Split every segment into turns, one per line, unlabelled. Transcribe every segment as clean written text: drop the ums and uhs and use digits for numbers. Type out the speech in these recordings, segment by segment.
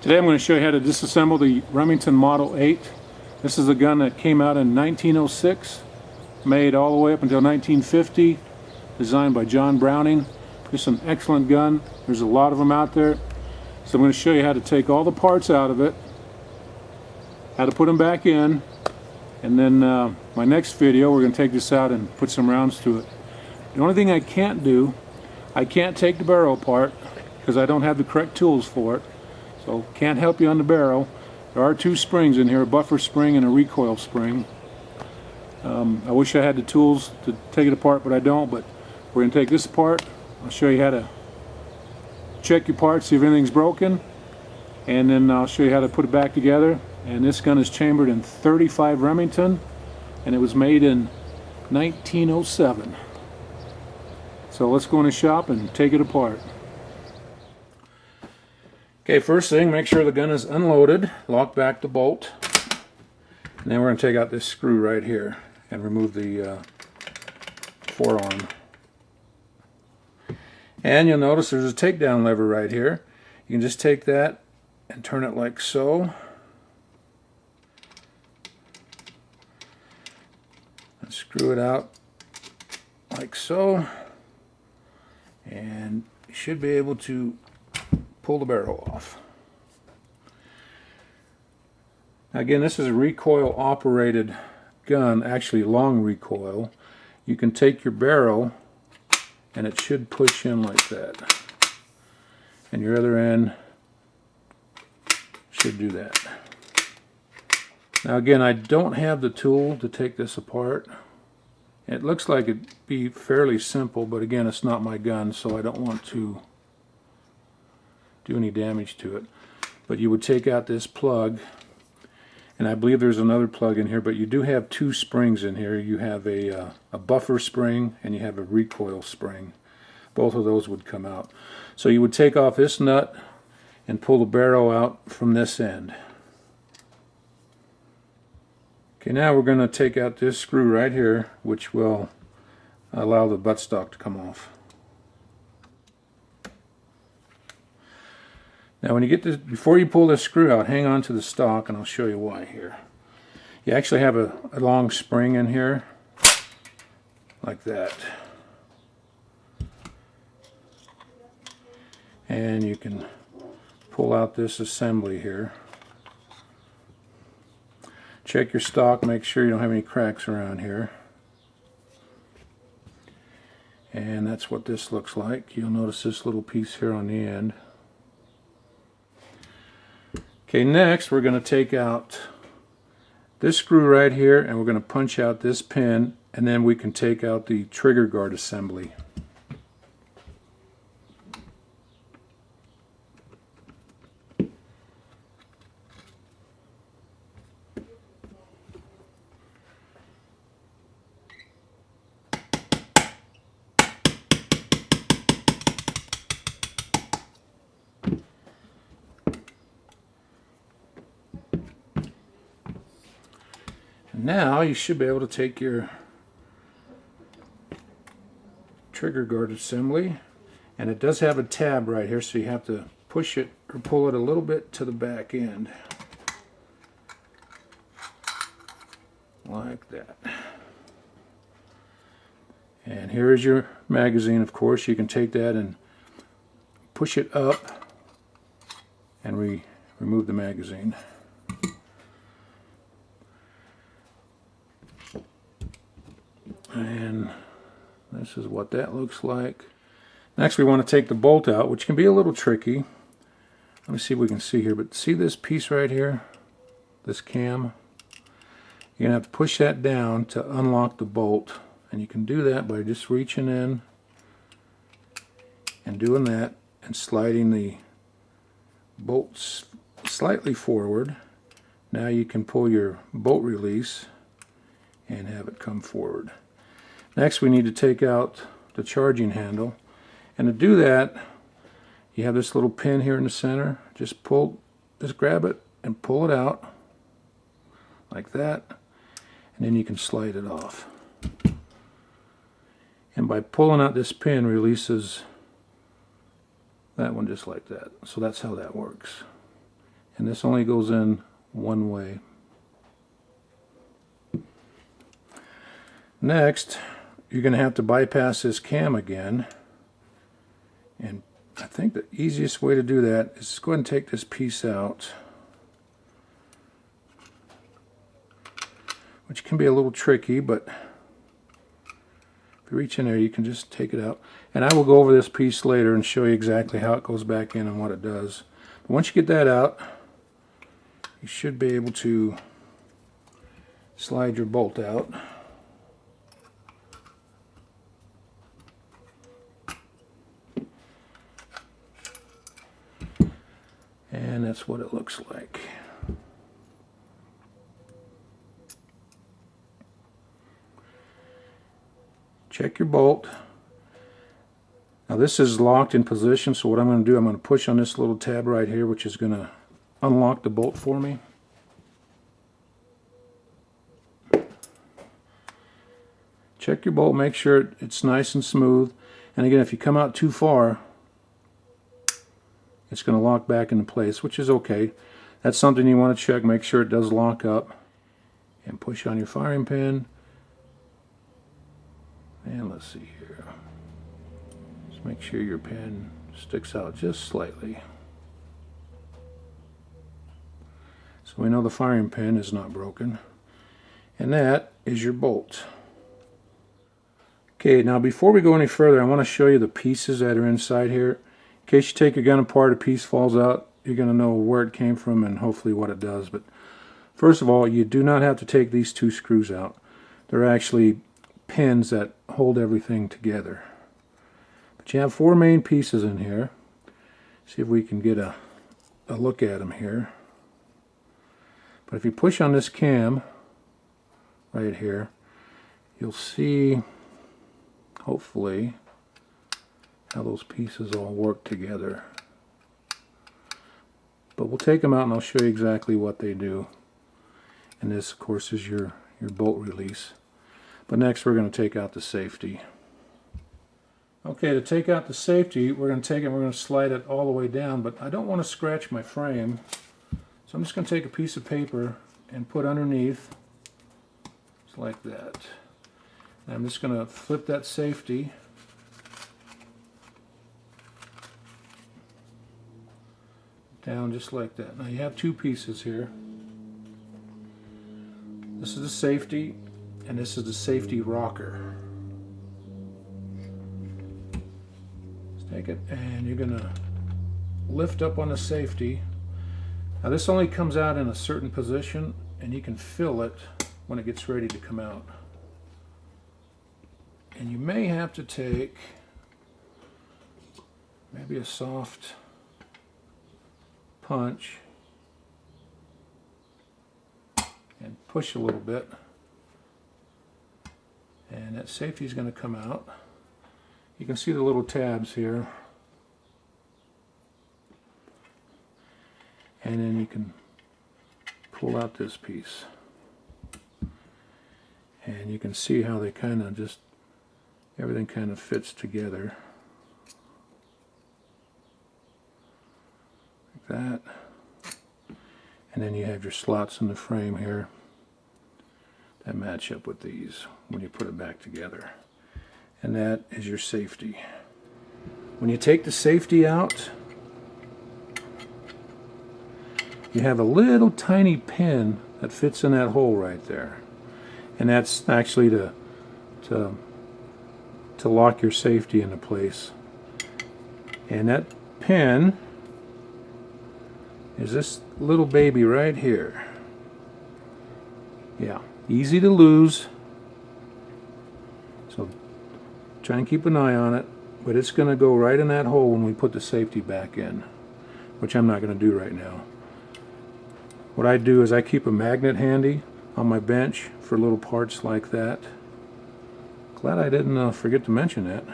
Today I'm going to show you how to disassemble the Remington Model 8. This is a gun that came out in 1906, made all the way up until 1950, designed by John Browning. It's an excellent gun. There's a lot of them out there. So I'm going to show you how to take all the parts out of it, how to put them back in, and then my next video we're going to take this out and put some rounds to it. The only thing I can't do, I can't take the barrel apart because I don't have the correct tools for it. So can't help you on the barrel. There are two springs in here, a buffer spring and a recoil spring. I wish I had the tools to take it apart, but I don't. But we're going to take this apart. I'll show you how to check your parts, see if anything's broken, and then I'll show you how to put it back together. And this gun is chambered in 35 Remington, and it was made in 1907. So let's go in the shop and take it apart. Okay, first thing, make sure the gun is unloaded, lock back the bolt, and then we're going to take out this screw right here and remove the forearm. And you'll notice there's a takedown lever right here. You can just take that and turn it like so. And screw it out like so. And you should be able to pull the barrel off. Now again, this is a recoil operated gun, actually long recoil. You can take your barrel and it should push in like that, and your other end should do that. Now again, I don't have the tool to take this apart. It looks like it'd be fairly simple, but again, it's not my gun, so I don't want to do any damage to it. But you would take out this plug, and I believe there's another plug in here, but you do have two springs in here. You have a buffer spring and you have a recoil spring. Both of those would come out. So you would take off this nut and pull the barrel out from this end. Okay, now we're going to take out this screw right here, which will allow the buttstock to come off. Now when you get this, before you pull this screw out, hang on to the stock, and I'll show you why here. You actually have a long spring in here, like that. And you can pull out this assembly here. Check your stock, make sure you don't have any cracks around here. And that's what this looks like. You'll notice this little piece here on the end. Okay, next we're going to take out this screw right here, and we're going to punch out this pin, and then we can take out the trigger guard assembly. Now you should be able to take your trigger guard assembly, and it does have a tab right here, so you have to push it or pull it a little bit to the back end, like that. And here is your magazine. Of course, you can take that and push it up and remove the magazine. And this is what that looks like. Next we want to take the bolt out, which can be a little tricky. Let me see if we can see here, but see this piece right here, this cam? You're going to have to push that down to unlock the bolt, and you can do that by just reaching in and doing that and sliding the bolts slightly forward. Now you can pull your bolt release and have it come forward. Next we need to take out the charging handle, and to do that you have this little pin here in the center. Just grab it and pull it out like that, and then you can slide it off. And by pulling out this pin releases that one just like that. So that's how that works. and this only goes in one way. Next, you're going to have to bypass this cam again, and I think the easiest way to do that is go ahead and take this piece out, which can be a little tricky, but if you reach in there you can just take it out. And I will go over this piece later and show you exactly how it goes back in and what it does. But once you get that out, you should be able to slide your bolt out. And that's what it looks like. Check your bolt. Now this is locked in position, so what I'm going to do, I'm going to push on this little tab right here, which is going to unlock the bolt for me. Check your bolt, make sure it's nice and smooth. And again, if you come out too far, it's going to lock back into place, which is okay. That's something you want to check, make sure it does lock up. And push on your firing pin. And let's see here. Just make sure your pin sticks out just slightly. So we know the firing pin is not broken. And that is your bolt. Okay, now before we go any further, I want to show you the pieces that are inside here. In case you take your gun apart, a piece falls out, you're going to know where it came from and hopefully what it does. But first of all, you do not have to take these two screws out. They're actually pins that hold everything together. But you have four main pieces in here. See if we can get a look at them here. But if you push on this cam right here, you'll see, hopefully, how those pieces all work together. But we'll take them out and I'll show you exactly what they do. And this, of course, is your bolt release. But next we're going to take out the safety. Okay, to take out the safety, we're going to take it and we're going to slide it all the way down, but I don't want to scratch my frame. So I'm just going to take a piece of paper and put underneath, just like that. And I'm just going to flip that safety down just like that. Now you have two pieces here. This is the safety, and this is the safety rocker. Let's take it, and you're going to lift up on the safety. Now this only comes out in a certain position, and you can feel it when it gets ready to come out. And you may have to take maybe a soft punch and push a little bit, and that safety is going to come out. You can see the little tabs here, and then you can pull out this piece, and you can see how they kind of just, everything kind of fits together like that. And then you have your slots in the frame here that match up with these when you put it back together. And that is your safety. When you take the safety out, you have a little tiny pin that fits in that hole right there. And that's actually to lock your safety into place. And that pin is this little baby right here. Yeah, easy to lose, so try and keep an eye on it, but it's going to go right in that hole when we put the safety back in, which I'm not going to do right now. What I do is I keep a magnet handy on my bench for little parts like that. Glad I didn't forget to mention that.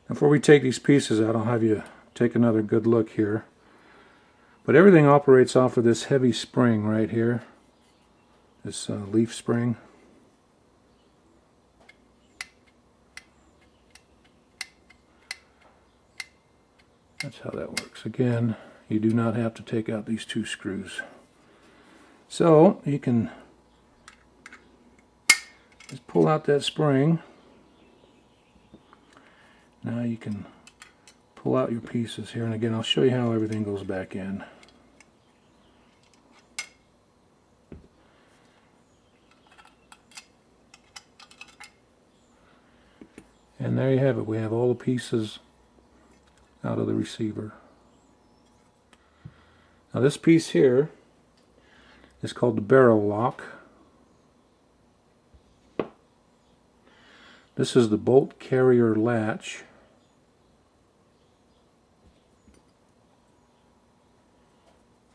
Before we take these pieces out, I'll have you take another good look here. But everything operates off of this heavy spring right here, this leaf spring. That's how that works. Again, you do not have to take out these 2 screws. So you can just pull out that spring. Now you can pull out your pieces here, and again I'll show you how everything goes back in. And there you have it. We have all the pieces out of the receiver. Now this piece here is called the barrel lock. This is the bolt carrier latch.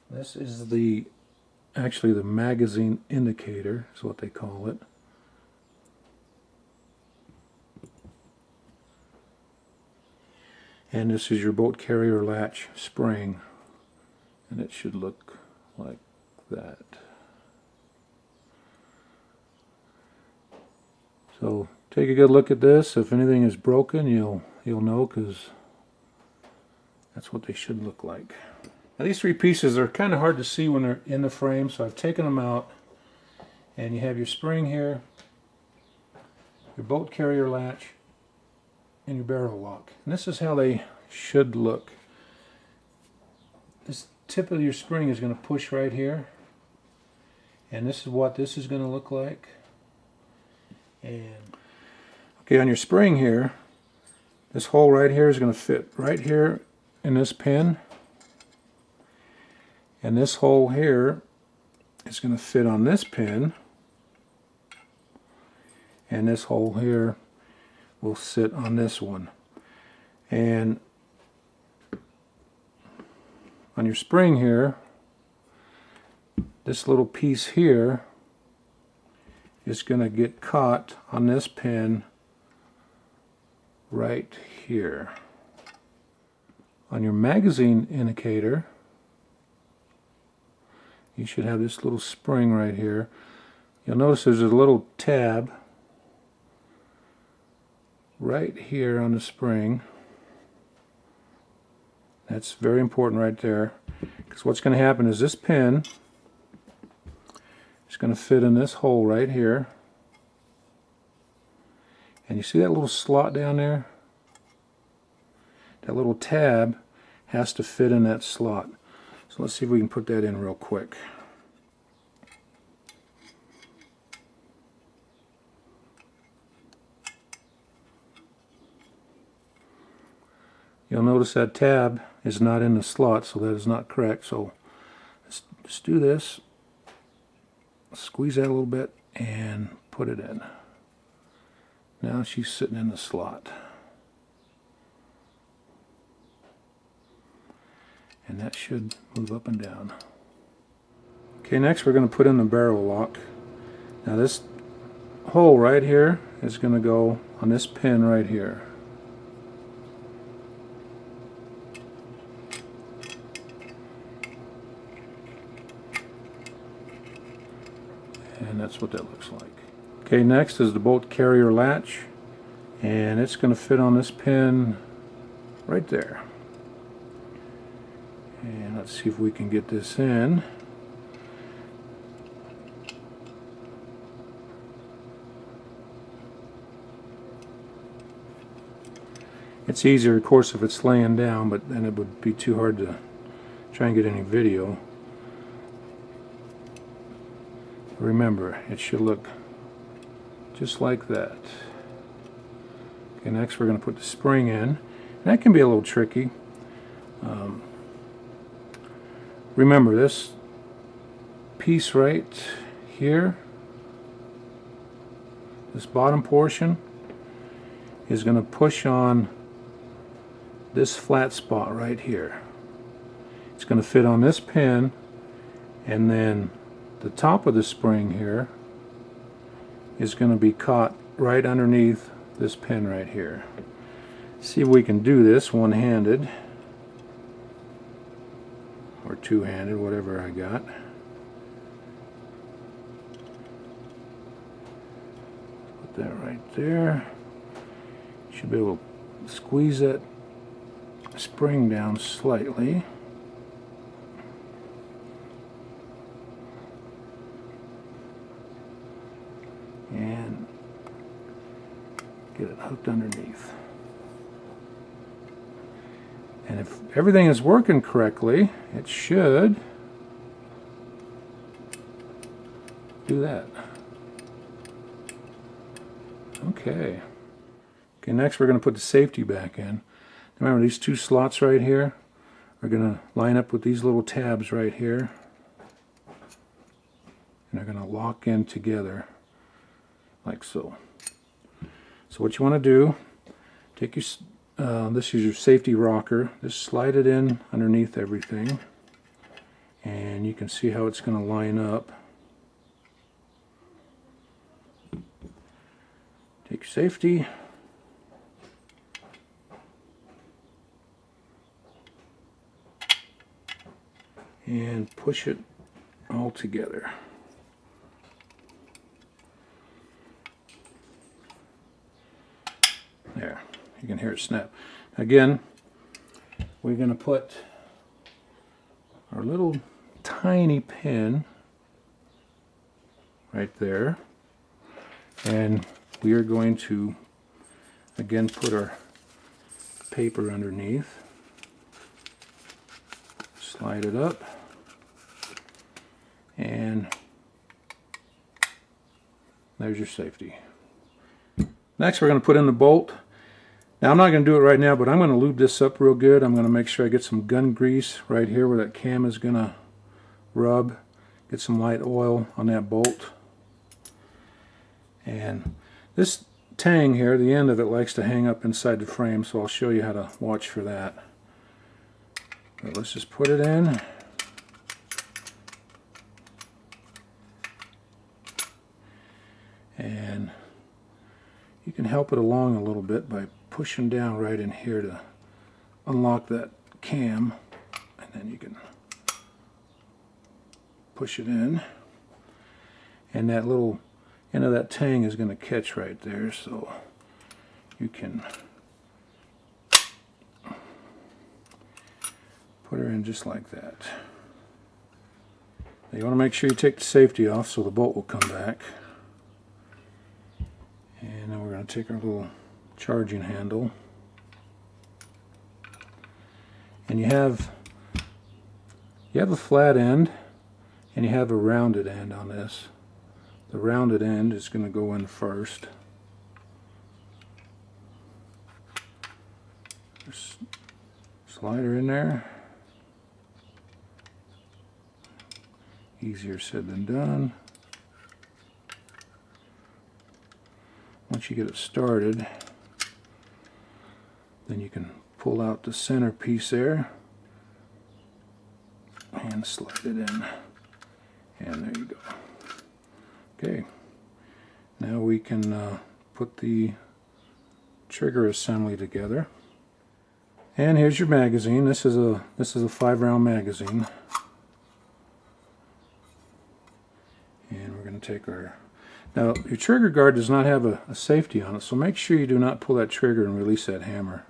This is actually the magazine indicator is what they call it. And this is your bolt carrier latch spring, and it should look like that. So take a good look at this. If anything is broken, you'll know, because that's what they should look like. Now these 3 pieces are kind of hard to see when they're in the frame, so I've taken them out, and you have your spring here, your bolt carrier latch, and your barrel lock. And this is how they should look. This tip of your spring is going to push right here, and this is what this is going to look like. And okay, on your spring here, this hole right here is going to fit right here in this pin, and this hole here is going to fit on this pin, and this hole here will sit on this one. And on your spring here, this little piece here is going to get caught on this pin right here. On your magazine indicator, you should have this little spring right here. You'll notice there's a little tab right here on the spring. That's very important right there, because what's going to happen is this pin is going to fit in this hole right here, and you see that little slot down there? That little tab has to fit in that slot. So let's see if we can put that in real quick. You'll notice that tab is not in the slot, so that is not correct. So let's just do this. Squeeze that a little bit and put it in. Now she's sitting in the slot. And that should move up and down. Okay, next we're going to put in the barrel lock. Now this hole right here is going to go on this pin right here. And that's what that looks like. Okay, next is the bolt carrier latch, and it's going to fit on this pin right there. And let's see if we can get this in. It's easier, of course, if it's laying down, but then it would be too hard to try and get any video. Remember, it should look just like that. Okay, next we're going to put the spring in. And that can be a little tricky. Remember, this piece right here, this bottom portion, is going to push on this flat spot right here. It's going to fit on this pin, and then the top of the spring here is going to be caught right underneath this pin right here. See if we can do this one-handed or two-handed, whatever I got. Put that right there. Should be able to squeeze that spring down slightly. get it hooked underneath. And if everything is working correctly, it should do that. Okay. Okay, next we're going to put the safety back in. Remember, these two slots right here are going to line up with these little tabs right here. And they're going to lock in together like so. So what you want to do, take your, this is your safety rocker, just slide it in underneath everything. And you can see how it's going to line up. Take your safety. And push it all together. There, you can hear it snap. Again, we're going to put our little tiny pin right there, and we are going to again put our paper underneath, slide it up, and there's your safety. Next we're going to put in the bolt. Now I'm not going to do it right now, but I'm going to lube this up real good. I'm going to make sure I get some gun grease right here where that cam is going to rub. Get some light oil on that bolt. And this tang here, the end of it likes to hang up inside the frame, so I'll show you how to watch for that. But let's just put it in. And you can help it along a little bit by pushing down right in here to unlock that cam, and then you can push it in, and that little end of that tang is going to catch right there, so you can put her in just like that. Now you want to make sure you take the safety off so the bolt will come back. And then we're going to take our little charging handle, and you have a flat end and you have a rounded end on this. The rounded end is going to go in first. Just slide her in there. Easier said than done. Once you get it started, then you can pull out the centerpiece there and slide it in, and there you go. Okay, now we can put the trigger assembly together. And here's your magazine. This is a 5-round magazine, and we're going to take our. Now, your trigger guard does not have a safety on it, so make sure you do not pull that trigger and release that hammer.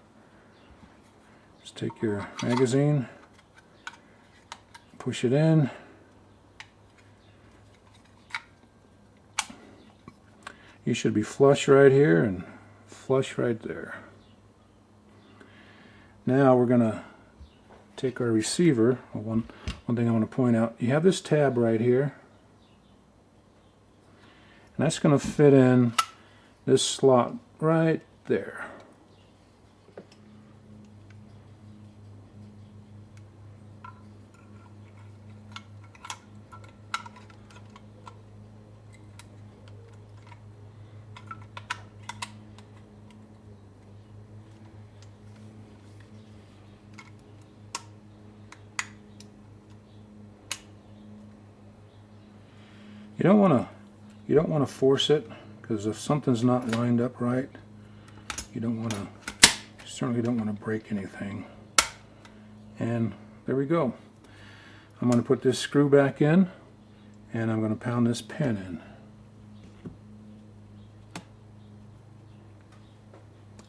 Just take your magazine, push it in, you should be flush right here and flush right there. Now we're going to take our receiver. One thing I want to point out, you have this tab right here. And that's going to fit in this slot right there. You don't want to force it, because if something's not lined up right, you certainly don't want to break anything. And there we go. I'm going to put this screw back in, and I'm going to pound this pin in.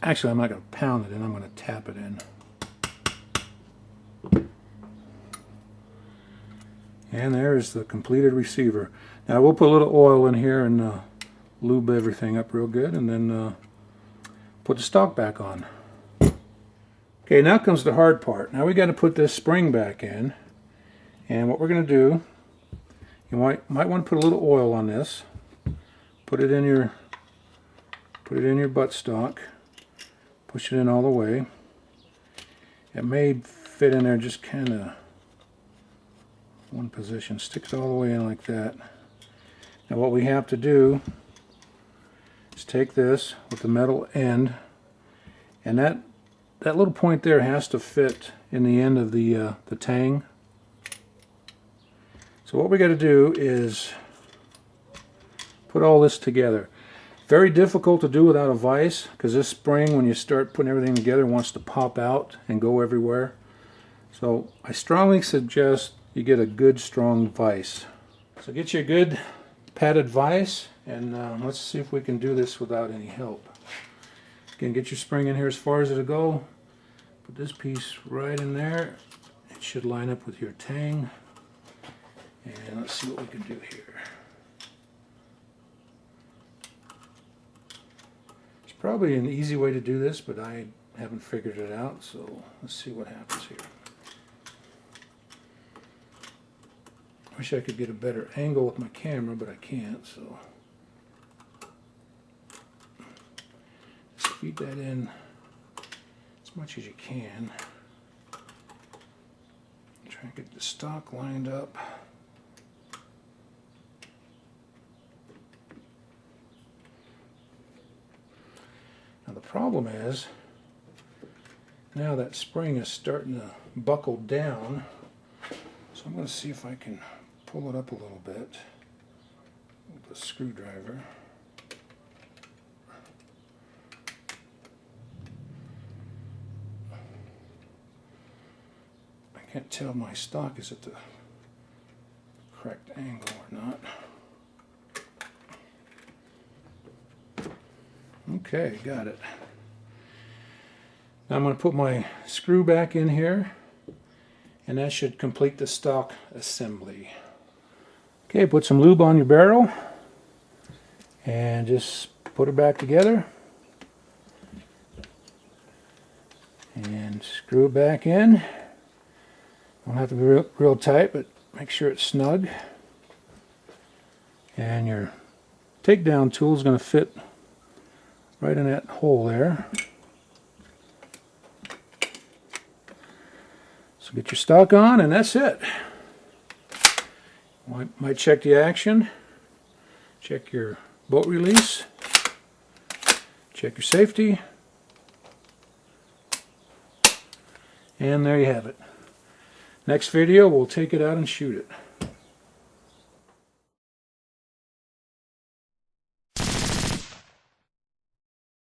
Actually, I'm not going to pound it in, I'm going to tap it in. And there's the completed receiver. Now we'll put a little oil in here and lube everything up real good, and then put the stock back on. Okay, now comes the hard part. Now we got to put this spring back in. And what we're going to do, you might want to put a little oil on this. Put it in your buttstock. Push it in all the way. It may fit in there just kind of one position. Stick it all the way in like that. Now what we have to do is take this with the metal end, and that little point there has to fit in the end of the tang. So what we got to do is put all this together. Very difficult to do without a vise, because this spring, when you start putting everything together, wants to pop out and go everywhere. So I strongly suggest you get a good strong vise. So get you a good padded vise, and let's see if we can do this without any help. Again, get your spring in here as far as it'll go. Put this piece right in there. It should line up with your tang. And let's see what we can do here. There's probably an easy way to do this, but I haven't figured it out, so let's see what happens here. Wish I could get a better angle with my camera, but I can't, so just feed that in as much as you can. Try and get the stock lined up. Now the problem is, now that spring is starting to buckle down, so I'm going to see if I can pull it up a little bit with a screwdriver. I can't tell if my stock is at the correct angle or not. Okay, got it. Now I'm going to put my screw back in here, and that should complete the stock assembly. Okay, put some lube on your barrel and just put it back together and screw it back in. Don't have to be real tight, but make sure it's snug. And your takedown tool is going to fit right in that hole there. So get your stock on, and that's it. Might check the action, check your bolt release, check your safety, and there you have it. Next video, we'll take it out and shoot it.